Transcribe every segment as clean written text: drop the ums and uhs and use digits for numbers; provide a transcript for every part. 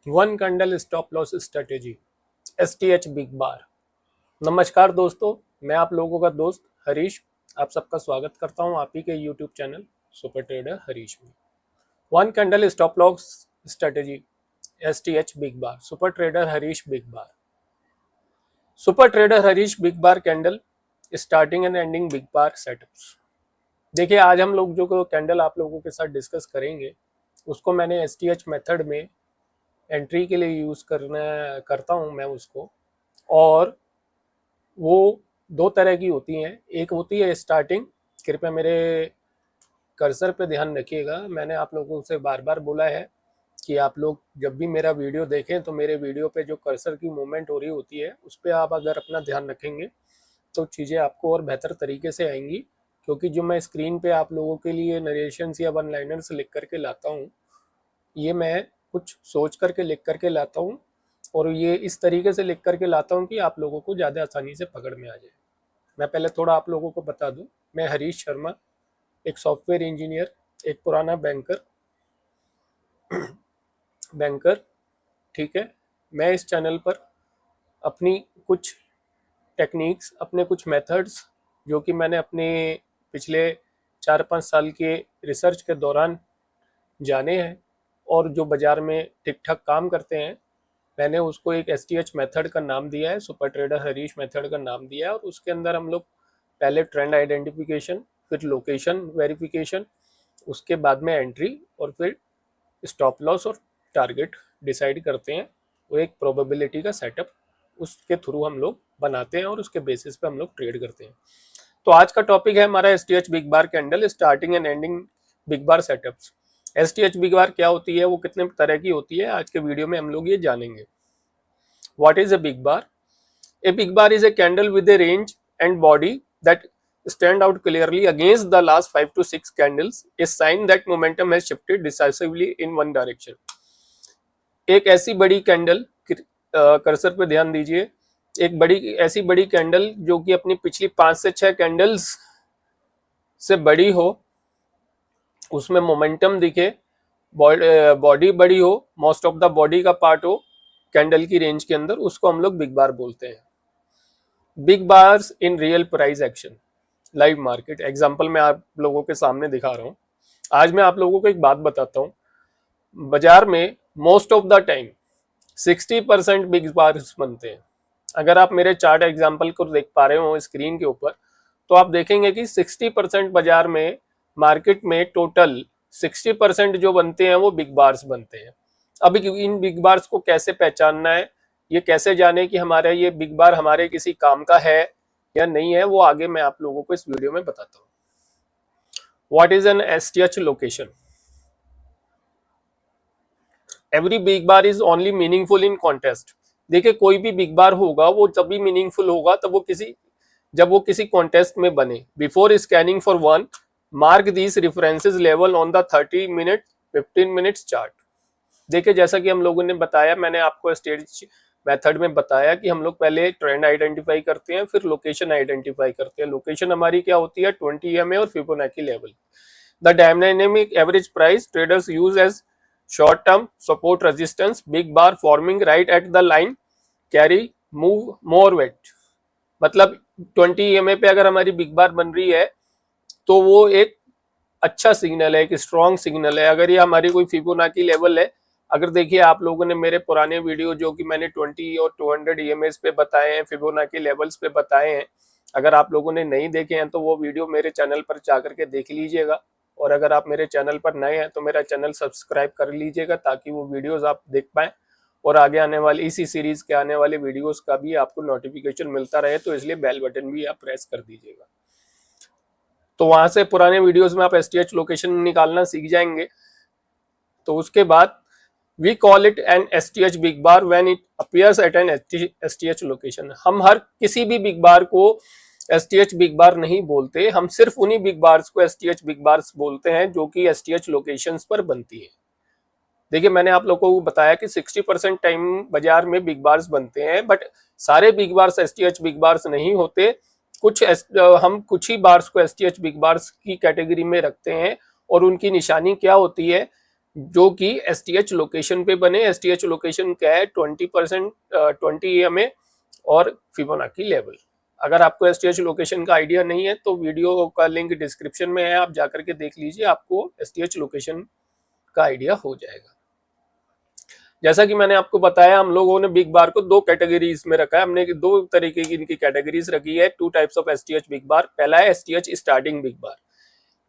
One candle stop loss strategy STH big bar. नमस्कार दोस्तों, मैं आप लोगों का दोस्त हरीश आप सबका स्वागत करता हूं आप ही के YouTube channel super trader Harish में। One candle stop loss strategy STH big bar, super trader Harish big bar. Super trader Harish big bar candle starting and ending big bar setups. देखिए, आज हम लोग जो कैंडल आप लोगों के साथ डिस्कस करेंगे उसको मैंने STH मेथड में एंट्री के लिए यूज़ करता हूँ मैं उसको। और वो दो तरह की होती हैं। एक होती है स्टार्टिंग, कृपया मेरे कर्सर पे ध्यान रखिएगा। मैंने आप लोगों से बार बार बोला है कि आप लोग जब भी मेरा वीडियो देखें तो मेरे वीडियो पे जो कर्सर की मूवमेंट हो रही होती है उस पर आप अगर अपना ध्यान रखेंगे तो चीज़ें आपको और बेहतर तरीके से आएंगी। क्योंकि जो मैं स्क्रीन पे आप लोगों के लिए नरेशंस या वन लाइनर्स लिख करके लाता हूँ, ये मैं कुछ सोच करके लिख करके लाता हूँ और ये इस तरीके से लिख करके लाता हूँ कि आप लोगों को ज़्यादा आसानी से पकड़ में आ जाए। मैं पहले थोड़ा आप लोगों को बता दूँ, मैं हरीश शर्मा, एक सॉफ्टवेयर इंजीनियर, एक पुराना बैंकर, ठीक है। मैं इस चैनल पर अपनी कुछ टेक्निक्स, अपने कुछ मेथड्स जो कि मैंने अपने पिछले 4-5 साल के रिसर्च के दौरान जाने हैं और जो बाज़ार में ठीक ठाक काम करते हैं, मैंने उसको एक STH मेथड का नाम दिया है, सुपर ट्रेडर हरीश मेथड का नाम दिया है। और उसके अंदर हम लोग पहले ट्रेंड आइडेंटिफिकेशन, फिर लोकेशन वेरिफिकेशन, उसके बाद में एंट्री और फिर स्टॉप लॉस और टारगेट डिसाइड करते हैं। वो एक प्रोबेबिलिटी का सेटअप उसके थ्रू हम लोग बनाते हैं और उसके बेसिस पे हम लोग ट्रेड करते हैं। तो आज का टॉपिक है हमारा STH big bar candle starting and ending big bar setups. STH big bar क्या होती है, वो कितने तरह की होती है, आज के वीडियो में हम लोग ये जानेंगे। What is a big bar? A big bar is a candle with a range and body that stand out clearly against the last 5 to 6 candles, a sign that momentum has shifted decisively in one direction. एक ऐसी बड़ी candle, cursor पे ध्यान दीजिए, एक ऐसी बड़ी candle जो कि अपनी पिछली 5 से 6 कैंडल्स से बड़ी हो, उसमें मोमेंटम दिखे, बॉडी बड़ी हो, मोस्ट ऑफ द बॉडी का पार्ट हो कैंडल की रेंज के अंदर, उसको हम लोग बिग बार बोलते हैं। Big bars in real price action, live market example मैं आप लोगों के सामने दिखा रहा हूँ। आज मैं आप लोगों को एक बात बताता हूँ, बाजार में most of the time 60% big bars बनते हैं। अगर आप मेरे चार्ट एग्जांपल को देख पा रहे हो स्क्रीन के ऊपर, तो आप देखेंगे कि 60% बाजार में, मार्केट में टोटल 60% जो बनते हैं वो बिग बार्स बनते हैं। अब इन बिग बार्स को कैसे पहचानना है, ये कैसे जाने कि हमारा ये बिग बार हमारे किसी काम का है या नहीं है, वो आगे मैं आप लोगों को इस वीडियो में बताता हूँ। What is an STH location? Every big bar is only meaningful in contest. देखिए, कोई भी बिग बार होगा वो तभी मीनिंगफुल होगा जब वो किसी कॉन्टेस्ट में बने। Before scanning for one, mark this references level on the 30 minute 15 minutes chart. देखिए, जैसा कि हम लोगों ने बताया, मैंने आपको स्टेज मेथड में बताया कि हम लोग पहले ट्रेंड आइडेंटिफाई करते हैं, फिर लोकेशन आइडेंटिफाई करते हैं। लोकेशन हमारी क्या होती है, 20 EMA और Fibonacci level. The dynamic average price traders use as short term support resistance, big bar forming right at the line carry move more weight. मतलब 20 EMA पे अगर हमारी बिग बार बन रही है तो वो एक अच्छा सिग्नल है, एक स्ट्रॉन्ग सिग्नल है। अगर ये हमारी कोई फिबोनाची लेवल है, अगर देखिए आप लोगों ने मेरे पुराने वीडियो जो कि मैंने 20 और 200 EMAs पे बताए हैं, फिबोनाची लेवल्स पे बताए हैं, अगर आप लोगों ने नहीं देखे हैं तो वो वीडियो मेरे चैनल पर जा करके देख लीजिएगा। और अगर आप मेरे चैनल पर नए हैं तो मेरा चैनल सब्सक्राइब कर लीजिएगा ताकि वो वीडियोस आप देख पाएं और आगे आने वाली इसी सीरीज के आने वाले वीडियोस का भी आपको नोटिफिकेशन मिलता रहे। तो इसलिए बेल बटन भी आप प्रेस कर दीजिएगा, तो वहां से पुराने वीडियोस में आप STH लोकेशन निकालना सीख जाएंगे। तो उसके बाद we call it an STH big bar when it appears at an STH location. हम हर किसी भी बिग बार को STH बिग बार नहीं बोलते, हम सिर्फ उन्हीं बिग बार्स को STH बिग बार्स बोलते हैं जो कि STH लोकेशंस पर बनती है। देखिए, मैंने आप लोगों को बताया कि 60% टाइम बाजार में बिग बार्स बनते हैं, बट सारे big bars STH big bars नहीं होते। हम कुछ ही बार्स को STH बिग बार्स की कैटेगरी में रखते हैं और उनकी निशानी क्या होती है, जो कि STH लोकेशन पे बने। STH लोकेशन क्या है? 20%, 20 EMA और फिबोनाची लेवल। अगर आपको STH लोकेशन का आइडिया नहीं है तो वीडियो का लिंक डिस्क्रिप्शन में है, आप जाकर के देख लीजिए, आपको STH लोकेशन का आइडिया हो जाएगा। जैसा कि मैंने आपको बताया, हम लोगों ने बिग बार को दो कैटेगरीज में रखा है। हमने दो तरीके की इनकी कैटेगरीज रखी है, two types of STH big bar. पहला है STH स्टार्टिंग बिग बार,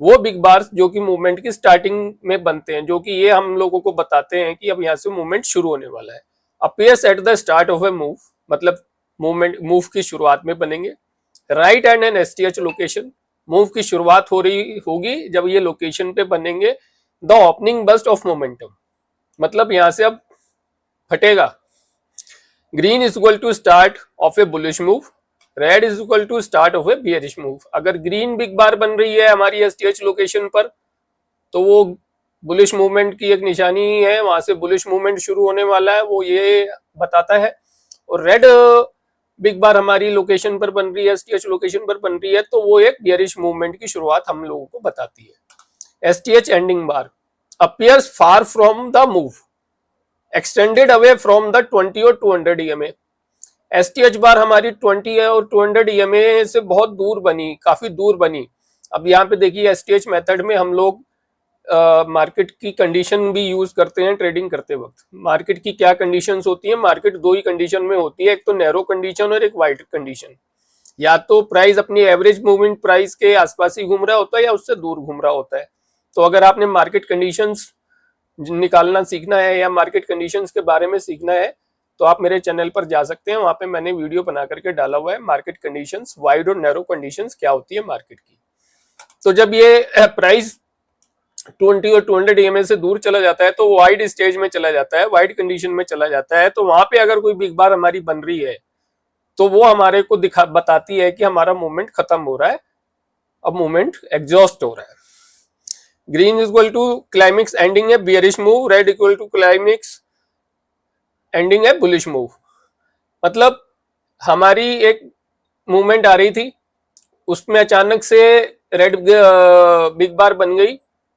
वो बिग बार जो कि मूवमेंट की स्टार्टिंग में बनते हैं, जो कि ये हम लोगों को बताते हैं कि अब यहाँ से मूवमेंट शुरू होने वाला है। Appears at the start of a move, मतलब मूव की शुरुआत में बनेंगे। Right and an STH location, move की शुरुआत हो रही होगी जब ये लोकेशन पे बनेंगे। The opening burst of momentum, मतलब यहाँ से अब फटेगा। Green is equal to start of a bullish move, red is equal to start of a bearish move. अगर ग्रीन बिग बार बन रही है हमारी STH लोकेशन पर तो वो बुलिश मूवमेंट की एक निशानी है, वहां से बुलिश मूवमेंट शुरू होने वाला है, वो ये बताता है। और रेड बिग बार हमारी लोकेशन पर बन रही है, STH लोकेशन पर बन रही है, तो वो एक बियरिश मूवमेंट की शुरुआत हम लोगों को बताती है। STH ending bar appears far from the move, extended away from the 20 और 200 EMA। STH बार हमारी 20 है और 200 EMA से बहुत दूर बनी, काफी दूर बनी। अब यहाँ पे देखिए STH मेथड में हम लोग मार्केट की कंडीशन भी यूज करते हैं ट्रेडिंग करते वक्त। मार्केट की क्या कंडीशंस होती है? मार्केट दो ही कंडीशन में होती है, एक तो नैरो कंडीशन और एक वाइड कंडीशन। या तो प्राइस अपनी एवरेज मूवमेंट प्राइस के आसपास ही घूम रहा होता है या उससे दूर घूम रहा होता है। तो अगर आपने मार्केट कंडीशंस निकालना सीखना है या मार्केट कंडीशंस के बारे में सीखना है तो आप मेरे चैनल पर जा सकते हैं, वहां पे मैंने वीडियो बना करके डाला हुआ है, मार्केट कंडीशंस, वाइड और नैरो कंडीशंस क्या होती है मार्केट की। तो जब ये प्राइस 20 और 200 EMA से दूर चला जाता है तो वाइड स्टेज में चला जाता है, वाइड कंडीशन में चला जाता है, तो वहां पे अगर कोई बिग बार हमारी बन रही है तो वो हमारे को बताती है कि हमारा मूवमेंट खत्म हो रहा है, अब मूवमेंट एग्जॉस्ट हो रहा है। Green is equal to climax ending है bearish move, red equal to climax ending है बुलिश मूव। मतलब हमारी एक मूवमेंट आ रही थी, उसमें अचानक से रेड बिग बार बन गई,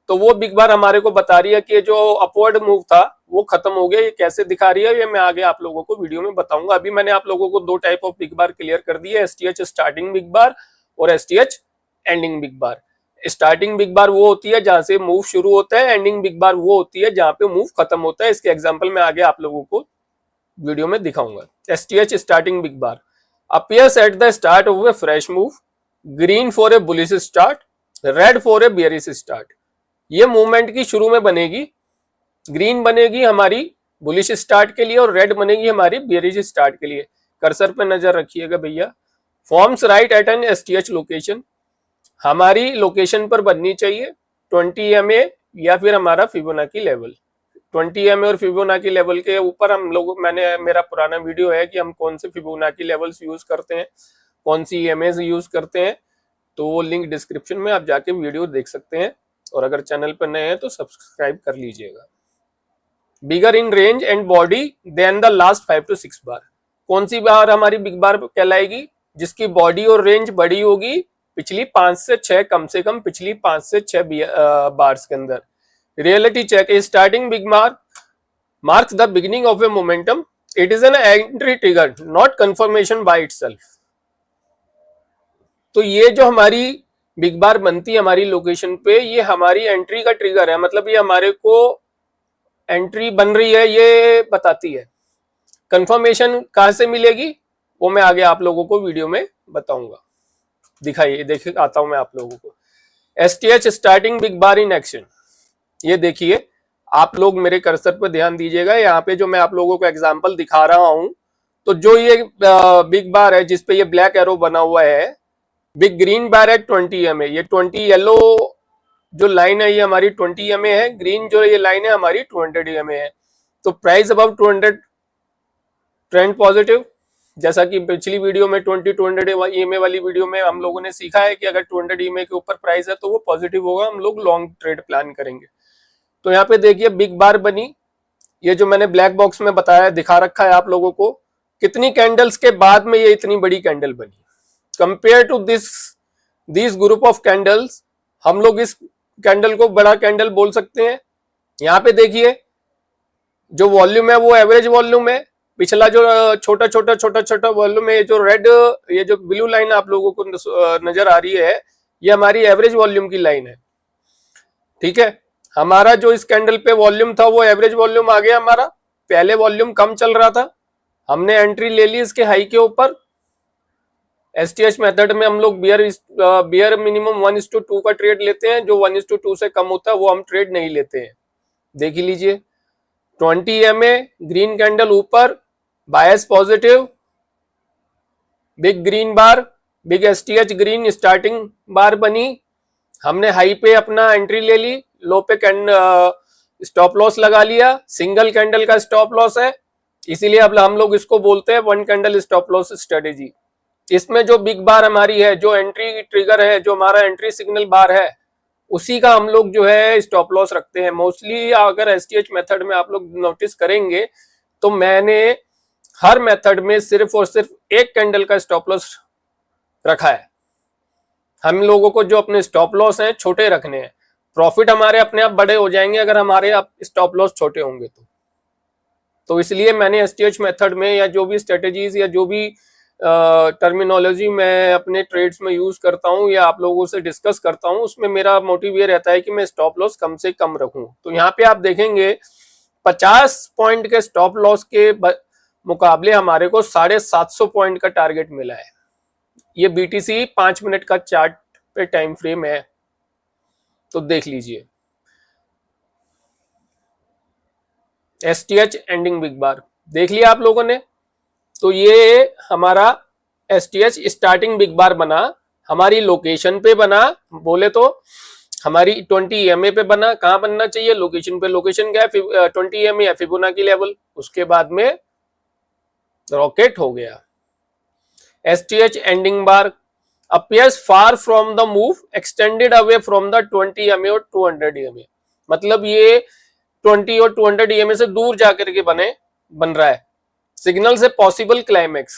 तो वो बिग बार हमारे को बता रही है कि जो अपवर्ड मूव था वो खत्म हो गया। ये कैसे दिखा रही है ये मैं आगे आप लोगों को वीडियो में बताऊंगा। अभी मैंने आप लोगों को दो type of big bar clear कर दी है, STH स्टार्टिंग बिग बार और STH एंडिंग बिग बार। स्टार्टिंग बिग बार वो होती है जहां से मूव शुरू होता है, एंडिंग बिग बार वो होती है जहां पे मूव खत्म होता है। इसके एग्जाम्पल मैं आगे आप लोगों को वीडियो में दिखाऊंगा। STH starting big bar appears at the start of a fresh move, green for a bullish start, red for a bearish start। ये मूवमेंट की शुरू में बनेगी, ग्रीन बनेगी हमारी बुलिश स्टार्ट के लिए और रेड बनेगी हमारी बेरिश स्टार्ट के लिए। कर्सर पे नजर रखिएगा भैया। Forms right at an STH location, हमारी लोकेशन पर बननी चाहिए 20 EMA या फिर हमारा फिबोनाची लेवल। 20 EMA और फिबोनाची लेवल के ऊपर हम लोग, मैंने मेरा पुराना वीडियो है कि हम कौन से फिबोनाची लेवल्स यूज करते हैं, कौन सी EMAs यूज करते हैं, तो वो लिंक डिस्क्रिप्शन में आप जाके वीडियो देख सकते हैं। और अगर चैनल पर नए हैं तो सब्सक्राइब कर लीजिएगा। Bigger in range and body then the last 5 to 6 bar, कौन सी बार हमारी बिग बार कहलाएगी? जिसकी बॉडी और रेंज बड़ी होगी पिछली 5 से 6, कम से कम पिछली 5 से 6 बार्स के अंदर। Reality check, starting big bar marks the beginning of a momentum, it is an entry trigger not confirmation by itself। तो ये जो हमारी बिग बार बनती है हमारी लोकेशन पे, ये हमारी एंट्री का ट्रिगर है, मतलब ये हमारे को एंट्री बन रही है ये बताती है। कंफर्मेशन कहां से मिलेगी वो मैं आगे आप लोगों को वीडियो में बताऊंगा। दिखाइए, देखिए आता हूं मैं आप लोगों को। STH starting big bar in action, ये देखिए आप लोग मेरे कर्सर पर ध्यान दीजिएगा। यहाँ पे जो मैं आप लोगों को एग्जांपल दिखा रहा हूं, तो जो ये बिग बार है जिसपे ये ब्लैक एरो बना हुआ है, बिग ग्रीन बार है 20 EMA, ये 20 येलो जो लाइन है ये हमारी 20 EMA है, ग्रीन जो ये लाइन है हमारी 200 EMA है। तो प्राइस अबव 200 ट्रेंड पॉजिटिव, जैसा कि पिछली वीडियो में 200 EMA वाली वीडियो में हम लोगों ने सीखा है कि अगर 200 EMA के ऊपर प्राइस है तो वो पॉजिटिव होगा, हम लोग लॉन्ग ट्रेड प्लान करेंगे। तो यहाँ पे देखिए बिग बार बनी, ये जो मैंने ब्लैक बॉक्स में बताया दिखा रखा है आप लोगों को, कितनी कैंडल्स के बाद में ये इतनी बड़ी कैंडल बनी। Compare to this group of candles, हम लोग इस कैंडल को बड़ा कैंडल बोल सकते हैं यहाँ पे देखिए जो वॉल्यूम है वो एवरेज वॉल्यूम है, पिछला जो छोटा छोटा छोटा छोटा वॉल्यूम है, जो रेड, ये जो ब्लू लाइन आप लोगों को नजर आ रही है, ये हमारी एवरेज वॉल्यूम की लाइन है। ठीक है, हमारा जो इस कैंडल पे वॉल्यूम था वो एवरेज वॉल्यूम आ गया हमारा। पहले वॉल्यूम कम चल रहा था, हमने एंट्री ले ली इसके हाई के ऊपर। एसटीएच मेथड में हम लोग बियर मिनिमम 1:2 का ट्रेड लेते हैं, जो 1:2 से कम होता है वो हम ट्रेड नहीं लेते हैं। देख लीजिए 20 EMA ग्रीन कैंडल ऊपर, बायस पॉजिटिव, बिग ग्रीन बार, बिग एसटीएच ग्रीन स्टार्टिंग बार बनी, हमने हाई पे अपना एंट्री ले ली, लो पे स्टॉप लॉस लगा लिया। सिंगल कैंडल का स्टॉप लॉस है, इसीलिए अब हम लोग इसको बोलते हैं one candle stop loss strategy. इसमें जो बिग बार हमारी है, जो एंट्री ट्रिगर है, जो हमारा एंट्री सिग्नल बार है, उसी का हम लोग जो है स्टॉप लॉस रखते हैं मोस्टली। अगर एसटीएच मेथड में आप लोग नोटिस करेंगे तो मैंने हर मेथड में सिर्फ और सिर्फ एक कैंडल का स्टॉप लॉस रखा है। हम लोगों को जो अपने स्टॉप लॉस हैं छोटे रखने हैं, प्रॉफिट हमारे अपने आप बड़े हो जाएंगे अगर हमारे आप स्टॉप लॉस छोटे होंगे तो इसलिए मैंने एसटीएच मेथड में या जो भी स्ट्रेटेजीज या जो भी टर्मिनोलॉजी मैं अपने ट्रेड्स में यूज करता हूं या आप लोगों से डिस्कस करता हूं, उसमें मेरा मोटिव ये रहता है कि मैं स्टॉप लॉस कम से कम रखूं। तो यहाँ पे आप देखेंगे 50 पॉइंट के स्टॉप लॉस के मुकाबले हमारे को 750 पॉइंट का टारगेट मिला है। ये बीटीसी 5 मिनट का चार्ट पे टाइम फ्रेम है, तो देख लीजिए एसटीएच एंडिंग बिग बार देख लिया आप लोगों ने। तो ये हमारा एसटीएच स्टार्टिंग बिग बार बना, हमारी लोकेशन पे बना, बोले तो हमारी 20 EMA पे बना। कहां बनना चाहिए? लोकेशन पे। लोकेशन क्या है? 20 EMA या फिबोनाची लेवल। उसके बाद में रॉकेट हो गया। STH ending bar appears far from the move extended away from the 20 EMA और 200 EMA। मतलब ये 20 और 200 EMA से दूर जाकर के बन रहा है सिग्नल से पॉसिबल क्लाइमेक्स।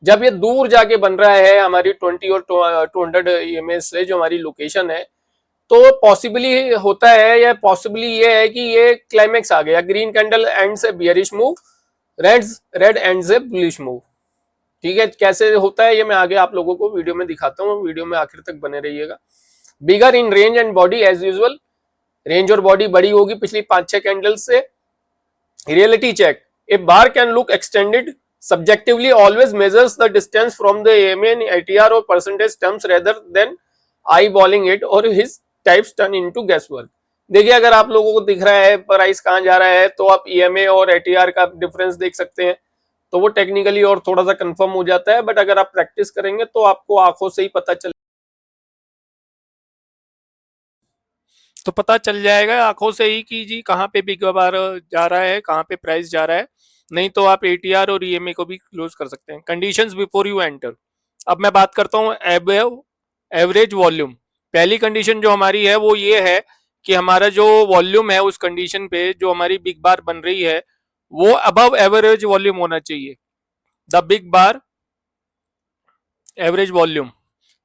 जब ये दूर जाके बन रहा है हमारी 20 और 200 EMA से, जो हमारी लोकेशन है, तो पॉसिबली होता है या पॉसिबली ये है कि ये क्लाइमेक्स आ गया। ग्रीन कैंडल एंड से बियरिश मूव, रेड एंड से बुलिश मूव। ठीक है, कैसे होता है ये मैं आगे आप लोगों को वीडियो में दिखाता हूँ, वीडियो में आखिर तक बने रहिएगा। Bigger in range and body as usual, range और बॉडी बड़ी होगी पिछली 5-6 कैंडल से। Reality check, a bar can look extended subjectively always measures the distance from the EMA in ATR or percentage terms rather than eyeballing it or his types turn into guesswork। देखिए अगर आप लोगों को दिख रहा है price कहां जा रहा है तो आप EMA और ATR का डिफरेंस देख सकते हैं, तो वो टेक्निकली और थोड़ा सा कंफर्म हो जाता है। बट अगर आप प्रैक्टिस करेंगे तो आपको आंखों से ही पता चल जाएगा आंखों से ही कि जी कहाँ पे बिग बार जा रहा है, कहाँ पे प्राइस जा रहा है। नहीं तो आप एटीआर और ईएमए को भी क्लोज कर सकते हैं। Conditions before you enter. अब मैं बात करता हूँ एवरेज वॉल्यूम। पहली कंडीशन जो हमारी है वो ये है कि हमारा जो वॉल्यूम है उस कंडीशन पे जो हमारी बिग बार बन रही है वो अबव एवरेज वॉल्यूम होना चाहिए। The big bar average volume,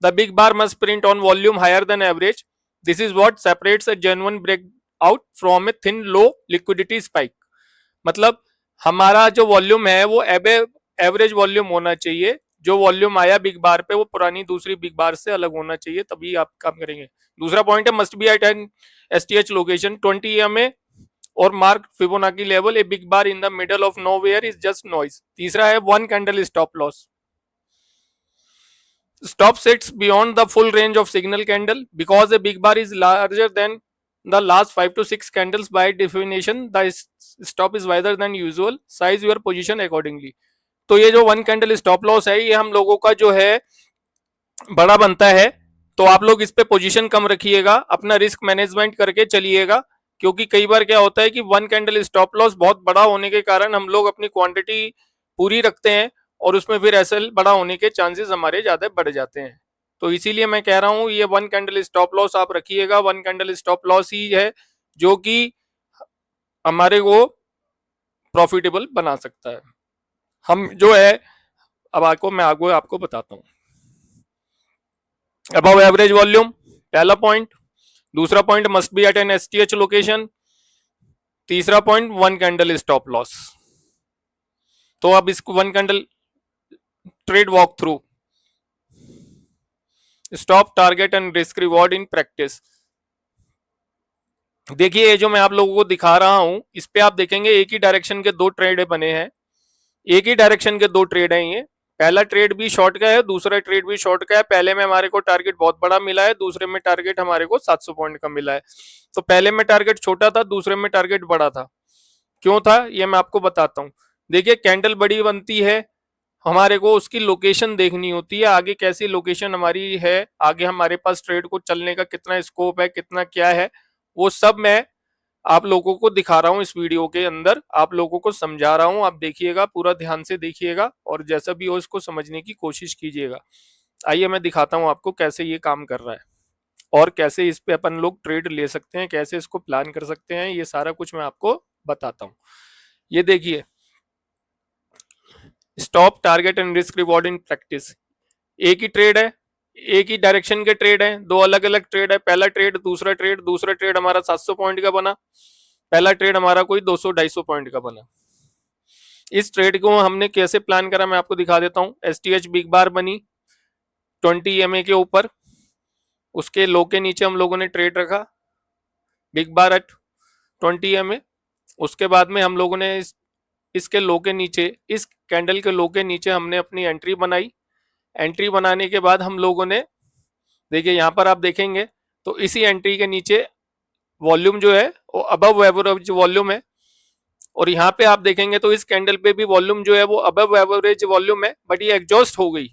the big bar must print on volume higher than average. This is what separates a genuine breakout from a thin low liquidity spike। मतलब हमारा जो volume है वो average volume होना चाहिए। जो volume आया big बार पे वो पुरानी दूसरी बिग बार से अलग होना चाहिए, तभी आप काम करेंगे। दूसरा पॉइंट है must be at an STH location 20 EMA और mark Fibonacci level. A big bar in the middle of nowhere is just noise. तीसरा है one candle stop loss. Stop sits beyond the full range of signal candle because a big bar is larger than the last 5 to 6 candles. By definition the stop is wider than usual, size your position accordingly। तो ये जो one candle stop loss है ये हम लोगों का जो है बड़ा बनता है, तो आप लोग इस पे पोजीशन कम रखिएगा, अपना रिस्क मैनेजमेंट करके चलिएगा। क्योंकि कई बार क्या होता है कि वन कैंडल स्टॉप लॉस बहुत बड़ा होने के कारण हम लोग अपनी क्वांटिटी पूरी रखते हैं और उसमें फिर एसएल बड़ा होने के चांसेस हमारे ज्यादा बढ़ जाते हैं। तो इसीलिए मैं कह रहा हूं ये वन कैंडल स्टॉप लॉस आप रखिएगा। वन कैंडल स्टॉप लॉस ही है जो कि हमारे को प्रॉफिटेबल बना सकता है। हम जो है अब मैं आपको बताता हूं। अबव एवरेज वॉल्यूम पहला पॉइंट। दूसरा point must be at an STH location. तीसरा point, one candle stop loss. तो अब इसको one candle trade walk through, stop target and risk reward in practice. देखिए ये जो मैं आप लोगों को दिखा रहा हूं, इस पे आप देखेंगे एक ही डायरेक्शन के दो ट्रेड बने हैं, एक ही डायरेक्शन के दो ट्रेड हैं ये। पहला ट्रेड भी शॉर्ट का है, दूसरा ट्रेड भी शॉर्ट का है। पहले में हमारे को टारगेट बहुत बड़ा मिला है, दूसरे में टारगेट हमारे को 700 पॉइंट का मिला है। तो पहले में टारगेट छोटा था, दूसरे में टारगेट बड़ा था। क्यों था ये मैं आपको बताता हूं। देखिए कैंडल बड़ी बनती है, हमारे को उसकी लोकेशन देखनी होती है, आगे कैसी लोकेशन हमारी है, आगे हमारे पास ट्रेड को चलने का कितना स्कोप है, कितना क्या है, वो सब मैं आप लोगों को दिखा रहा हूं इस वीडियो के अंदर, आप लोगों को समझा रहा हूं। आप देखिएगा, पूरा ध्यान से देखिएगा और जैसा भी हो इसको समझने की कोशिश कीजिएगा। आइए मैं दिखाता हूं आपको कैसे ये काम कर रहा है और कैसे इस पे अपन लोग ट्रेड ले सकते हैं, कैसे इसको प्लान कर सकते हैं, ये सारा कुछ मैं आपको बताता हूं। ये देखिए, stop target and risk reward in practice. एक ही ट्रेड है, एक ही डायरेक्शन के ट्रेड है, दो अलग अलग ट्रेड है। पहला ट्रेड, दूसरा ट्रेड, दूसरा ट्रेड हमारा 700 पॉइंट का बना, पहला ट्रेड हमारा कोई 200-250 पॉइंट का बना। इस ट्रेड को हमने कैसे प्लान करा मैं आपको दिखा देता हूं। एसटीएच बिग बार बनी 20 EMA के ऊपर, उसके लो के नीचे हम लोगों ने ट्रेड रखा बिग बार एट 20 EMA। उसके बाद में हम लोगों ने इसके लो के नीचे, इस कैंडल के लो के नीचे हमने अपनी एंट्री बनाई। एंट्री बनाने के बाद हम लोगों ने, देखिए यहाँ पर आप देखेंगे तो इसी एंट्री के नीचे वॉल्यूम जो है वो अबव एवरेज वॉल्यूम है, और यहाँ पे आप देखेंगे तो इस कैंडल पे भी वॉल्यूम जो है वो अबव एवरेज वॉल्यूम है, बट ये एग्जॉस्ट हो गई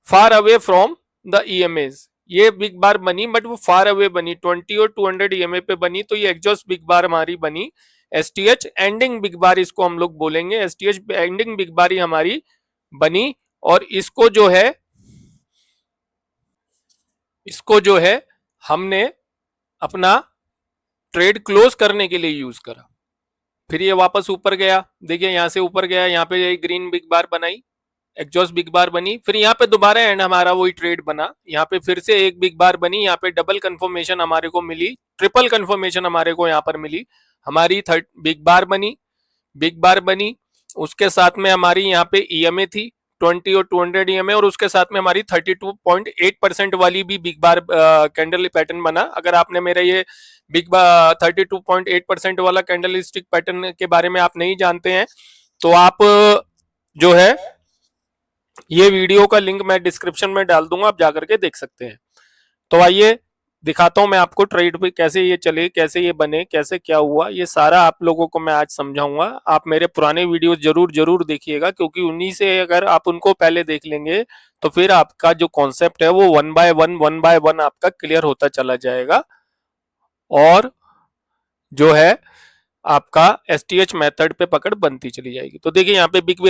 फार अवे फ्रॉम द ईएमएज। ये बिग बार बनी बट वो फार अवे बनी, 20 और 200 ईएमए पे बनी, तो ये एग्जॉस्ट बिग बार हमारी बनी। एसटीएच एंडिंग बिग बार इसको हम लोग बोलेंगे, एसटीएच एंडिंग बिग बार ही हमारी बनी। और इसको जो है हमने अपना ट्रेड क्लोज करने के लिए यूज करा। फिर ये वापस ऊपर गया, देखिए यहां से ऊपर गया, यहाँ पे ग्रीन बिग बार बनाई, एग्जॉस्ट बिग बार बनी, फिर यहाँ पे दोबारा एंड हमारा वही ट्रेड बना, यहाँ पे फिर से एक बिग बार बनी, यहाँ पे डबल कंफर्मेशन हमारे को मिली, ट्रिपल कंफर्मेशन हमारे को यहाँ पर मिली। हमारी थर्ड बिग बार बनी, उसके साथ में हमारी यहाँ पे ईएमए थी 20 और 200 ईएमए, और उसके साथ में हमारी 32.8% वाली भी बिग बार कैंडल पैटर्न बना। अगर आपने मेरा ये बिग बार 32.8% वाला कैंडल स्टिक पैटर्न के बारे में आप नहीं जानते हैं तो आप जो है ये वीडियो का लिंक मैं डिस्क्रिप्शन में डाल दूंगा, आप जाकर के देख सकते हैं। तो आइए दिखाता हूं मैं आपको ट्रेड पे कैसे ये चले, कैसे ये बने, कैसे क्या हुआ, ये सारा आप लोगों को मैं आज समझाऊंगा। आप मेरे पुराने वीडियो जरूर जरूर देखिएगा, क्योंकि उन्हीं से अगर आप उनको पहले देख लेंगे तो फिर आपका जो कॉन्सेप्ट है वो वन बाय वन आपका क्लियर होता चला जाएगा, और जो है आपका एसटीएच मेथड पे पकड़ बनती चली जाएगी। तो देखिए यहाँ पे बिग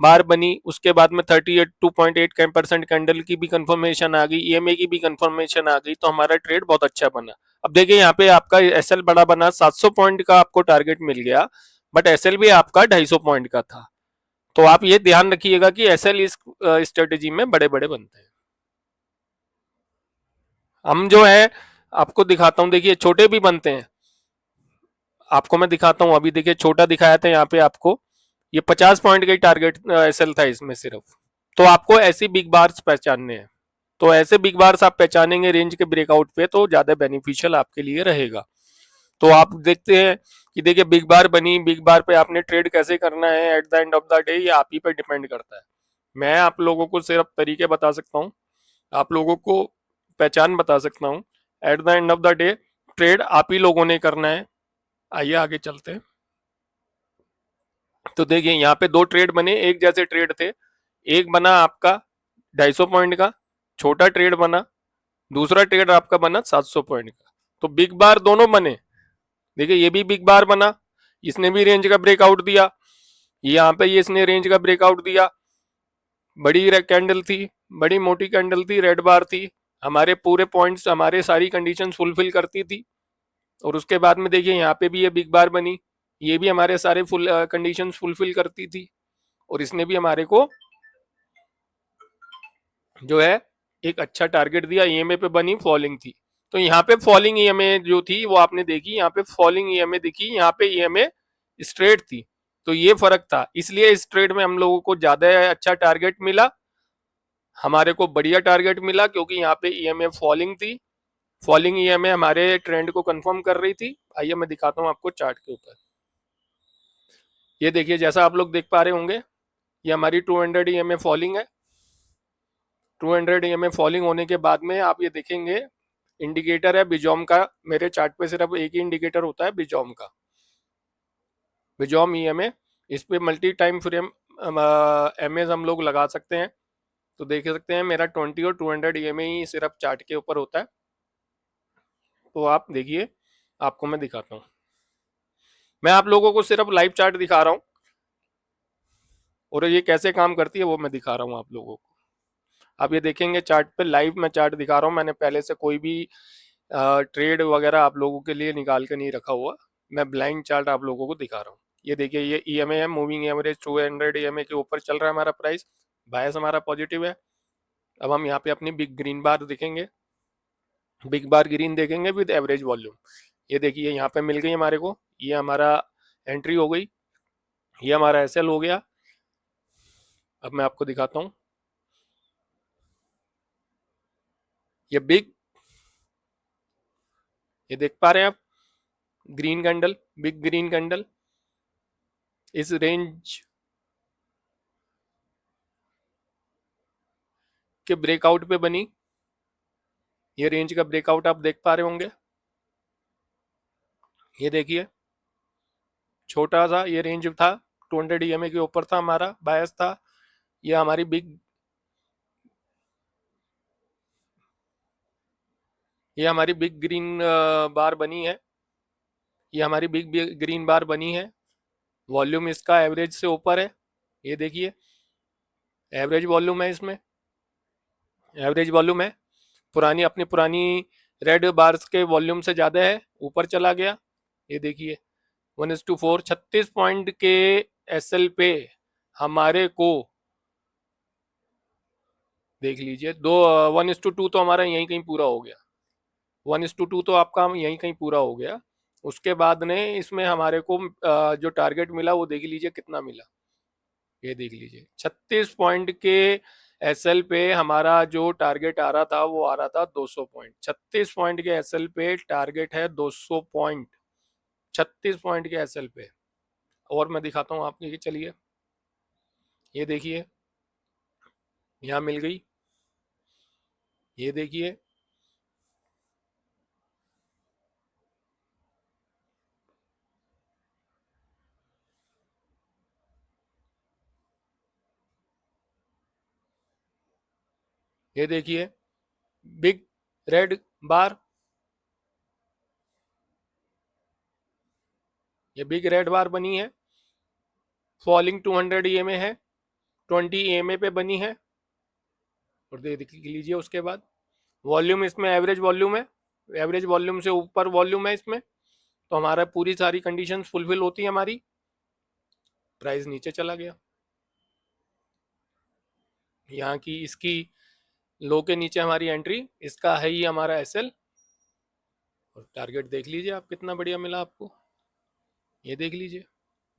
बार बनी, उसके बाद में 32.8% कैंडल की भी कंफर्मेशन आ गई, ईएमए की भी कंफर्मेशन आ गई, तो हमारा ट्रेड बहुत अच्छा बना। अब देखिए यहाँ पे आपका एसएल बड़ा बना, 700 पॉइंट का आपको टारगेट मिल गया, बट एसएल भी आपका 250 पॉइंट का था। तो आप ये ध्यान रखिएगा कि एसएल इस स्ट्रेटेजी में बड़े बड़े बनते हैं। हम जो है आपको दिखाता हूँ, देखिए छोटे भी बनते हैं, आपको मैं दिखाता हूं। अभी देखिए छोटा दिखाया था यहाँ पे आपको, ये 50 पॉइंट का टारगेट एसएल था इसमें सिर्फ। तो आपको ऐसी बिग बार्स पहचानने हैं, तो ऐसे बिग बार्स आप पहचानेंगे रेंज के ब्रेकआउट पे तो ज्यादा बेनिफिशियल आपके लिए रहेगा। तो आप देखते हैं कि देखिए बिग बार बनी, बिग बार पे आपने ट्रेड कैसे करना है at the end of the day, ये आप ही पे डिपेंड करता है। मैं आप लोगों को सिर्फ तरीके बता सकता हूँ, आप लोगों को पहचान बता सकता हूँ। At the end of the day trade आप ही लोगों ने करना है। आइए आगे चलते हैं। तो देखिए यहाँ पे दो ट्रेड बने, एक जैसे ट्रेड थे। एक बना आपका 250 पॉइंट का छोटा ट्रेड बना, दूसरा ट्रेड आपका बना 700 पॉइंट का। तो बिग बार दोनों बने, देखिए ये भी बिग बार बना, इसने भी रेंज का ब्रेकआउट दिया, यहाँ पे ये इसने रेंज का ब्रेकआउट दिया, बड़ी कैंडल थी, बड़ी मोटी कैंडल थी, रेड बार थी, हमारे पूरे पॉइंट्स, हमारे सारी कंडीशन फुलफिल करती थी। और उसके बाद में देखिए यहाँ पे भी ये बिग बार बनी, ये भी हमारे सारे फुल कंडीशन फुलफिल करती थी, और इसने भी हमारे को जो है एक अच्छा टारगेट दिया, ईएमए पे बनी, फॉलिंग थी। तो यहाँ पे फॉलिंग ईएमए जो थी वो आपने देखी, यहाँ पे फॉलिंग ईएमए दिखी, यहाँ पे ईएमए स्ट्रेट थी, तो ये फर्क था, इसलिए स्ट्रेट में हम लोगों को ज्यादा अच्छा टारगेट मिला, हमारे को बढ़िया टारगेट मिला, क्योंकि यहाँ पे ईएमए फॉलिंग थी, फॉलिंग ईएमए हमारे ट्रेंड को कंफर्म कर रही थी। आइए मैं दिखाता हूँ आपको चार्ट के ऊपर। ये देखिए, जैसा आप लोग देख पा रहे होंगे, ये हमारी 200 ईएमए फॉलिंग है। 200 ईएमए फॉलिंग होने के बाद में आप ये देखेंगे, इंडिकेटर है बिजॉम का, मेरे चार्ट पे सिर्फ एक ही इंडिकेटर होता है बिजॉम का, बिजॉम ईएमए। इस पे मल्टी टाइम फ्रेम एमएज हम लोग लगा सकते हैं, तो देख सकते हैं मेरा 20 और 200 ईएमए ही सिर्फ चार्ट के ऊपर होता है। तो आप देखिए, आपको मैं दिखाता हूँ, मैं आप लोगों को सिर्फ लाइव चार्ट दिखा रहा हूँ, और ये कैसे काम करती है वो मैं दिखा रहा हूँ आप लोगों को। आप ये देखेंगे चार्ट पे, लाइव मैं चार्ट दिखा रहा हूँ, मैंने पहले से कोई भी ट्रेड वगैरह आप लोगों के लिए निकाल के नहीं रखा हुआ, मैं ब्लाइंड चार्ट आप लोगों को दिखा रहा हूँ। ये देखिए, ये ईएमए है, मूविंग एवरेज 200 ईएमए के ऊपर चल रहा है हमारा प्राइस, बायस हमारा पॉजिटिव है। अब हम यहाँ पे अपनी बिग ग्रीन बार देखेंगे, बिग बार ग्रीन देखेंगे विद एवरेज वॉल्यूम। ये देखिए यहाँ पे मिल गई हमारे को, ये हमारा एंट्री हो गई, ये हमारा एसएल हो गया। अब मैं आपको दिखाता हूँ, ये बिग, ये देख पा रहे हैं आप, green candle, big green candle इस रेंज के ब्रेकआउट पे बनी, ये रेंज का ब्रेकआउट आप देख पा रहे होंगे। ये देखिए, छोटा सा ये रेंज था, 200 ईएमए के ऊपर था, हमारा बायस था। ये हमारी बिग, ये हमारी बिग ग्रीन बार बनी है, ये हमारी बिग ग्रीन बार बनी है, वॉल्यूम इसका एवरेज से ऊपर है। ये देखिए, एवरेज वॉल्यूम है इसमें, एवरेज वॉल्यूम है, पुरानी अपनी पुरानी रेड बार्स के वॉल्यूम से ज़्यादा है, ऊपर चला गया। ये देखिए 1:4, 36 पॉइंट के एसएल पे हमारे को, देख लीजिए, 1:2 तो हमारा यहीं कहीं पूरा हो गया, 1:2 तो आपका यहीं कहीं पूरा हो गया। उसके बाद ने इसमें हमारे को जो टारगेट मिला वो देख लीजिए कितना मिला, ये देख लीजिए 36 पॉइंट के एसएल पे हमारा जो टारगेट आ रहा था वो आ रहा था 200 पॉइंट, 36 पॉइंट के एसएल पे टारगेट है 200 पॉइंट, 36 पॉइंट के एसएल पे। और मैं दिखाता हूँ आपको, चलिए ये देखिए, यहाँ मिल गई, ये देखिए, ये देखिए बिग रेड बार, ये बिग रेड बार बनी है, फॉलिंग 200 ईएमए है, 20 ईएमए पे बनी है। और देख लीजिए उसके बाद वॉल्यूम इसमें एवरेज वॉल्यूम है, एवरेज वॉल्यूम से ऊपर वॉल्यूम है इसमें, तो हमारा पूरी सारी कंडीशंस फुलफिल होती है हमारी, प्राइस नीचे चला गया। यहाँ की इसकी लो के नीचे हमारी एंट्री, इसका है ही हमारा एसएल, और टारगेट देख लीजिए आप कितना बढ़िया मिला आपको, ये देख लीजिए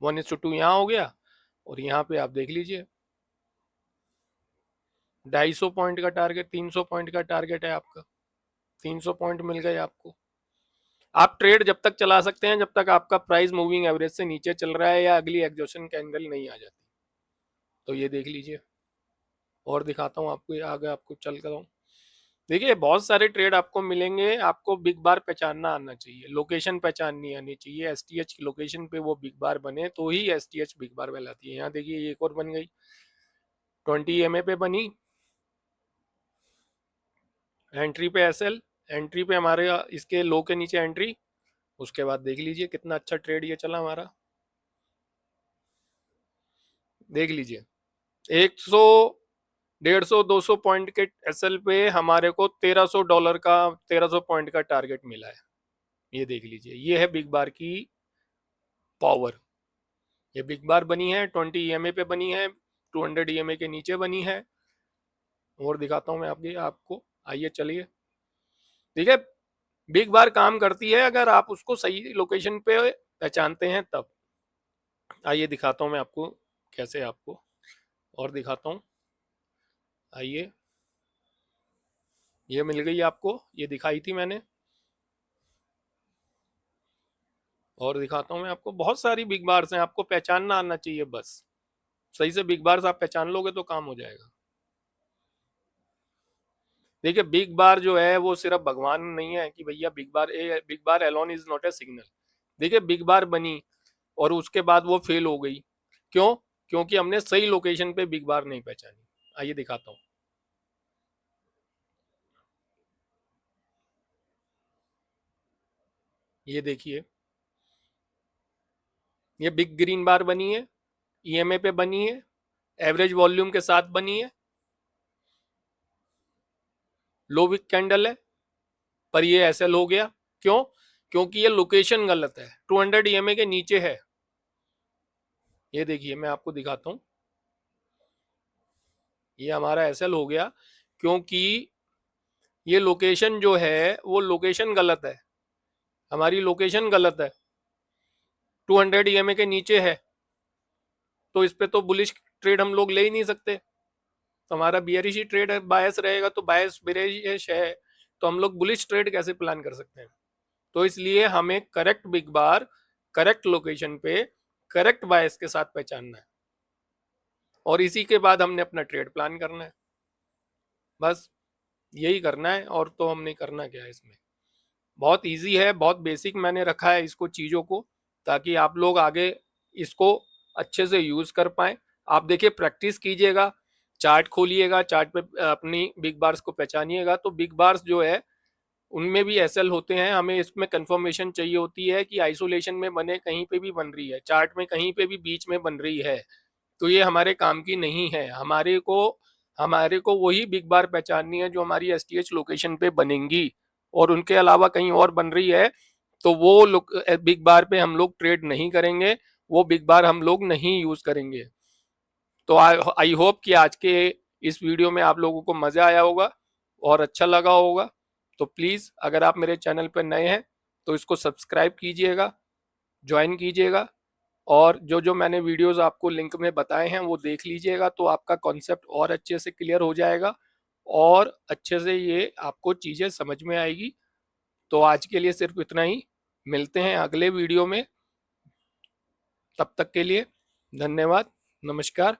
1:2 यहाँ हो गया, और यहाँ पे आप देख लीजिए 250 पॉइंट का टारगेट, 300 पॉइंट का टारगेट है आपका, 300 पॉइंट मिल गए आपको। आप ट्रेड जब तक चला सकते हैं जब तक आपका प्राइस मूविंग एवरेज से नीचे चल रहा है या अगली एग्जॉशन कैंडल नहीं आ जाती। तो ये देख लीजिए, और दिखाता हूँ आपको, आगे आपको चल कर हूँ। देखिए बहुत सारे ट्रेड आपको मिलेंगे, आपको बिग बार पहचानना आना चाहिए, लोकेशन पहचाननी आनी चाहिए, एसटीएच की लोकेशन पे वो बिग बार बने तो ही एसटीएच बिग बार कहलाती है। यहाँ देखिए ये एक और बन गई, 20 ईएमए पे बनी, एंट्री पे एसएल, एंट्री पे हमारे इसके लो के नीचे एंट्री। उसके बाद देख लीजिए कितना अच्छा ट्रेड ये चला हमारा, देख लीजिए 100, 150, 200 पॉइंट के एसएल पे हमारे को $1300 का, 1300 पॉइंट का टारगेट मिला है। ये देख लीजिए, ये है बिग बार की पावर, ये बिग बार बनी है, 20 ईएमए पे बनी है, 200 ईएमए के नीचे बनी है। और दिखाता हूँ मैं आपको, आइए चलिए, ठीक है। बिग बार काम करती है अगर आप उसको सही लोकेशन पे पहचानते हैं तब। आइए दिखाता हूँ मैं आपको कैसे, आपको और दिखाता हूँ। आइए, ये मिल गई आपको, ये दिखाई थी मैंने, और दिखाता हूँ मैं आपको। बहुत सारी बिग बार्स हैं, आपको पहचानना आना चाहिए बस। सही से बिग बार्स आप पहचान लोगे तो काम हो जाएगा। देखिए, बिग बार जो है वो सिर्फ भगवान नहीं है कि भैया big bar alone is not a signal. देखिए, बिग बार बनी और उसके बाद वो फेल हो गई, क्यों? क्योंकि हमने सही लोकेशन पे बिग बार नहीं पहचानी। आइए दिखाता हूँ। ये देखिए, ये बिग ग्रीन बार बनी है, ईएमए पे बनी है, एवरेज वॉल्यूम के साथ बनी है, लो विक कैंडल है, पर ये एसएल हो गया। क्यों? क्योंकि ये लोकेशन गलत है, 200 ईएमए के नीचे है। ये देखिए, मैं आपको दिखाता हूँ, ये हमारा एसएल हो गया क्योंकि ये लोकेशन जो है वो लोकेशन गलत है, हमारी लोकेशन गलत है, 200 ईएमए के नीचे है। तो इस पे तो बुलिश ट्रेड हम लोग ले ही नहीं सकते, तो हमारा बियरिश ही ट्रेड है, बायस रहेगा, तो बायस बियरिश है, तो हम लोग बुलिश ट्रेड कैसे प्लान कर सकते हैं? तो इसलिए हमें करेक्ट बिग बार करेक्ट लोकेशन पे करेक्ट बायस के साथ पहचानना है, और इसी के बाद हमने अपना ट्रेड प्लान करना है। बस यही करना है, और तो हमने करना क्या है इसमें। बहुत इजी है, बहुत बेसिक मैंने रखा है इसको, चीज़ों को, ताकि आप लोग आगे इसको अच्छे से यूज़ कर पाएँ। आप देखिए, प्रैक्टिस कीजिएगा, चार्ट खोलिएगा, चार्ट पे अपनी बिग बार्स को पहचानिएगा। तो बिग बार्स जो है उनमें भी एसएल होते हैं, हमें इसमें कंफर्मेशन चाहिए होती है कि आइसोलेशन में बने, कहीं पे भी बन रही है, चार्ट में कहीं पे भी बीच में बन रही है, तो ये हमारे काम की नहीं है। हमारे को वही बिग बार पहचाननी है जो हमारी एसटीएच लोकेशन पे बनेंगी, और उनके अलावा कहीं और बन रही है तो वो बिग बार पे हम लोग ट्रेड नहीं करेंगे, वो बिग बार हम लोग नहीं यूज करेंगे। तो आई होप कि आज के इस वीडियो में आप लोगों को मजा आया होगा और अच्छा लगा होगा। तो प्लीज़, अगर आप मेरे चैनल पर नए हैं तो इसको सब्सक्राइब कीजिएगा, ज्वाइन कीजिएगा, और जो जो मैंने वीडियोस आपको लिंक में बताए हैं वो देख लीजिएगा, तो आपका कॉन्सेप्ट और अच्छे से क्लियर हो जाएगा, और अच्छे से ये आपको चीज़ें समझ में आएगी। तो आज के लिए सिर्फ इतना ही, मिलते हैं अगले वीडियो में, तब तक के लिए धन्यवाद, नमस्कार।